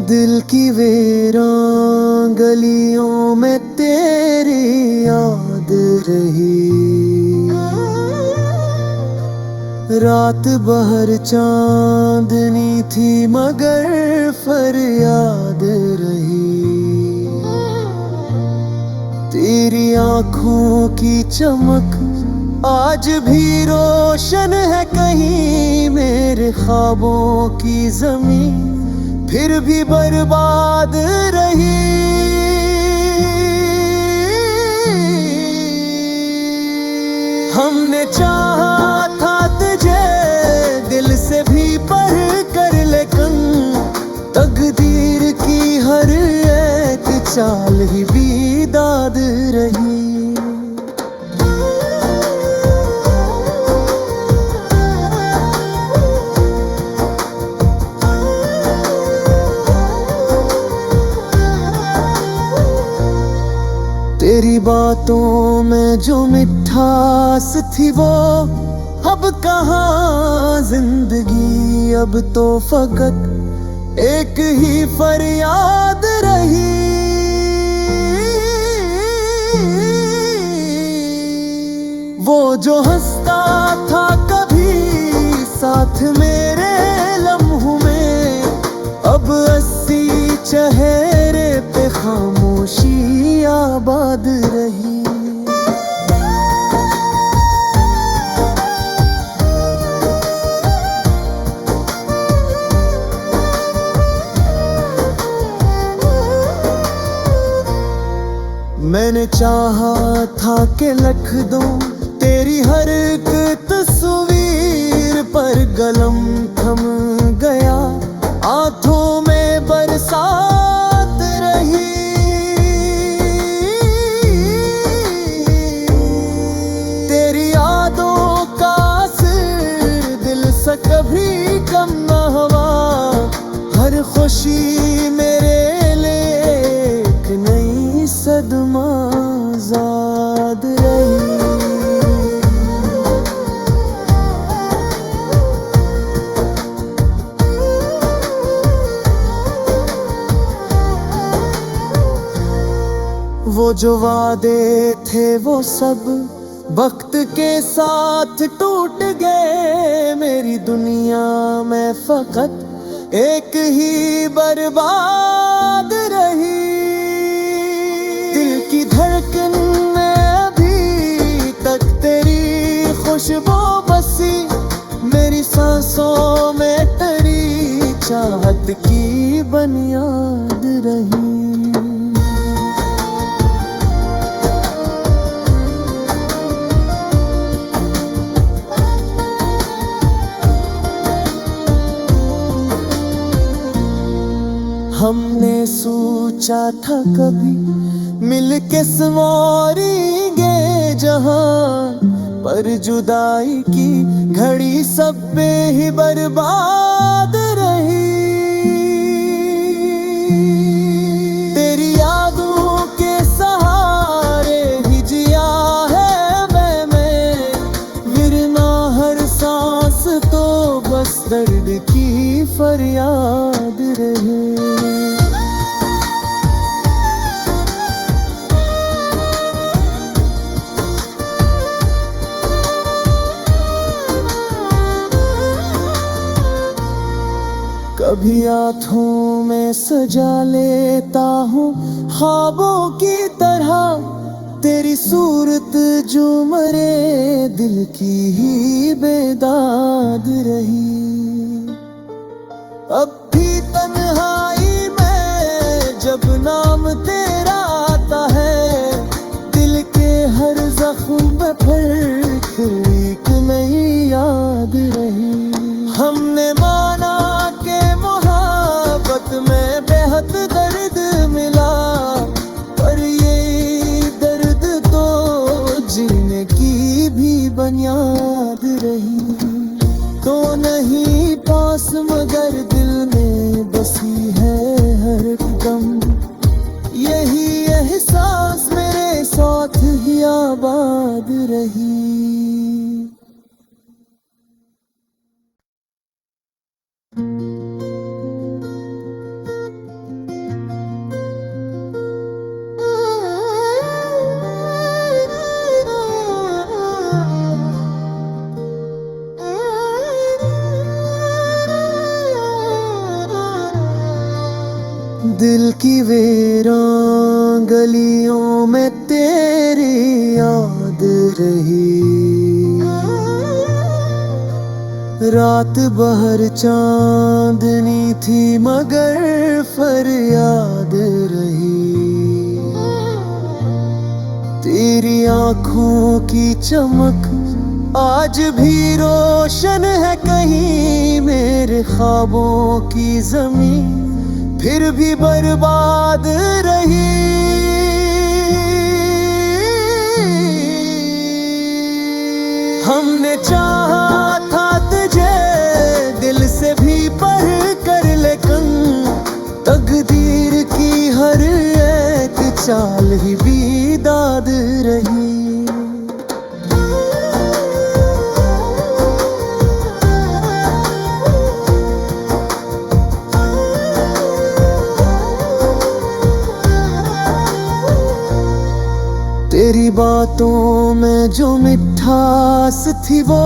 दिल की वीरान गलियों में तेरी याद रही। रात बहर चांदनी थी मगर फरियाद रही। तेरी आंखों की चमक आज भी रोशन है कहीं। मेरे ख्वाबों की जमीन फिर भी बर्बाद रही। हमने चाहा था तुझे दिल से भी पढ़ कर, लेकिन तकदीर की हर एक चाल ही बीदाद रही। तेरी बातों में जो मिठास थी वो अब कहाँ जिंदगी। अब तो फकत एक ही फरियाद रही। वो जो हंसता था कभी साथ मेरे लम्हों में, अब 80 चेहरे पे खामोशी आबाद रही। मैंने चाहा था कि लिख दूं तेरी हर एक तस्वीर पर, कलम थम गया आंखों में बरसात रही। तेरी यादों का असर दिल से कभी कम न हुआ। हर खुशी मेरे लिए एक नई सदमा ज़ाद रही। वो जो वादे थे वो सब वक्त के साथ टूट गए। मेरी दुनिया में फकत एक ही बर्बाद रही। दिल की धड़कन में अभी तक तेरी खुशबू बसी। मेरी सांसों में तेरी चाहत की बुनियाद रही। हमने सोचा था कभी मिलके संवारेंगे जहां, पर जुदाई की घड़ी सब पे ही बर्बाद रही। तेरी यादों के सहारे ही जिया है मैं, वरना हर सांस तो बस दर्द की फरियाद रही। कभी आँखों में सजा लेता हूँ ख्वाबों की तरह तेरी सूरत, जो मरे दिल की ही बेदाद रही। अब भी तन्हाई में जब नाम तेरा आता है, दिल के हर जख्म पे फिर एक नई याद रही। हमने माना के मोहब्बत में बेहद दर्द मिला, पर ये दर्द तो जीने की भी बुनियाद रही। तो नहीं पास मगर दिल में बसी है हर दम, यही एहसास मेरे साथ ही आबाद रही। दिल की वीरान गलियों में तेरी याद रही। रात बहर चांदनी थी मगर फरियाद रही। तेरी आँखों की चमक आज भी रोशन है कहीं। मेरे ख्वाबों की ज़मीन फिर भी बर्बाद रही। हमने चाहा था तुझे दिल से भी पढ़ कर, लेकिन तकदीर की हर एक चाल ही बीदाद रही। तेरी बातों में जो मिठास थी वो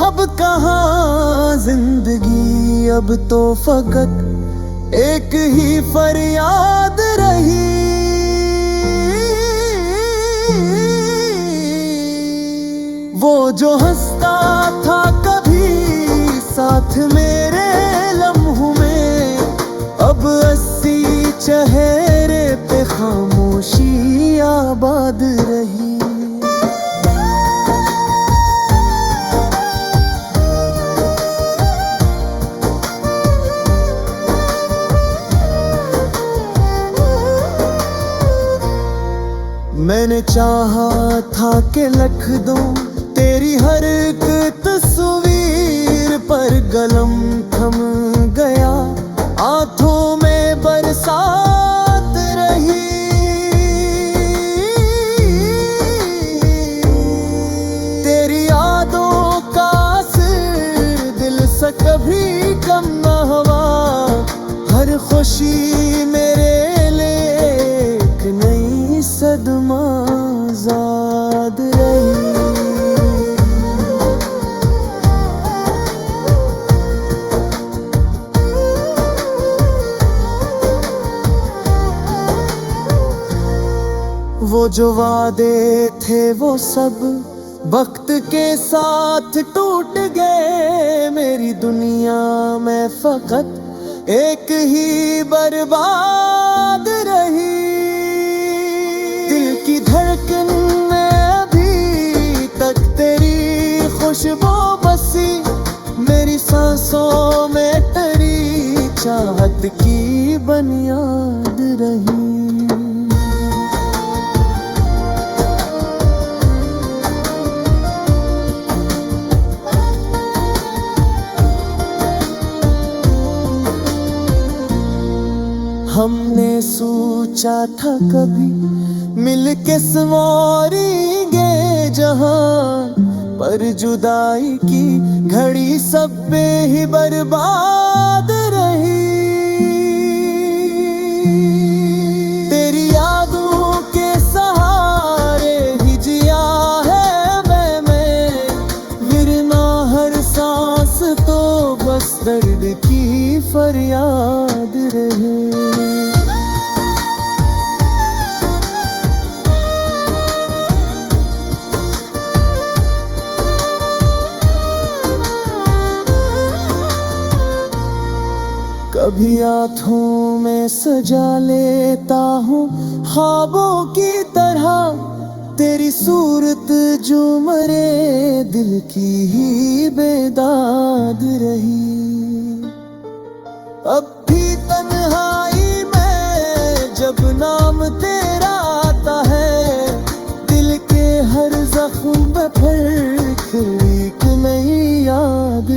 अब कहाँ जिंदगी। अब तो फकत एक ही फरियाद रही। वो जो हंसता था कभी साथ मेरे लम्हों में, अब 80 चेहरे पे खामोशी आबाद रही। मैंने चाहा था कि लिख दूं तेरी हर एक तस्वीर पर, कलम थम गया आंखों में बरसात रही। तेरी यादों का असर दिल से कभी कम न हुआ। हर खुशी मेरे लिए एक नई सदमा ज़ाद रही। वो जो वादे थे वो सब वक्त के साथ टूट गए। मेरी दुनिया में फकत एक ही बर्बाद रही। दिल की धड़कन में अभी तक तेरी खुशबू बसी। मेरी सांसों में तेरी चाहत की बुनियाद रही। हमने सोचा था कभी मिल के संवारेंगे जहां, पर जुदाई की घड़ी सब पे ही बर्बाद रही। तेरी यादों के सहारे ही जिया है मैं, वरना हर सांस तो बस दर्द की फरियाद रही। कभी आँखों में सजा लेता हूँ ख्वाबों की तरह। तेरी सूरत जो मरे दिल की ही बेदाद रही। अब भी तन्हाई में जब नाम तेरा आता है, दिल के हर जख्म पे फिर एक नई याद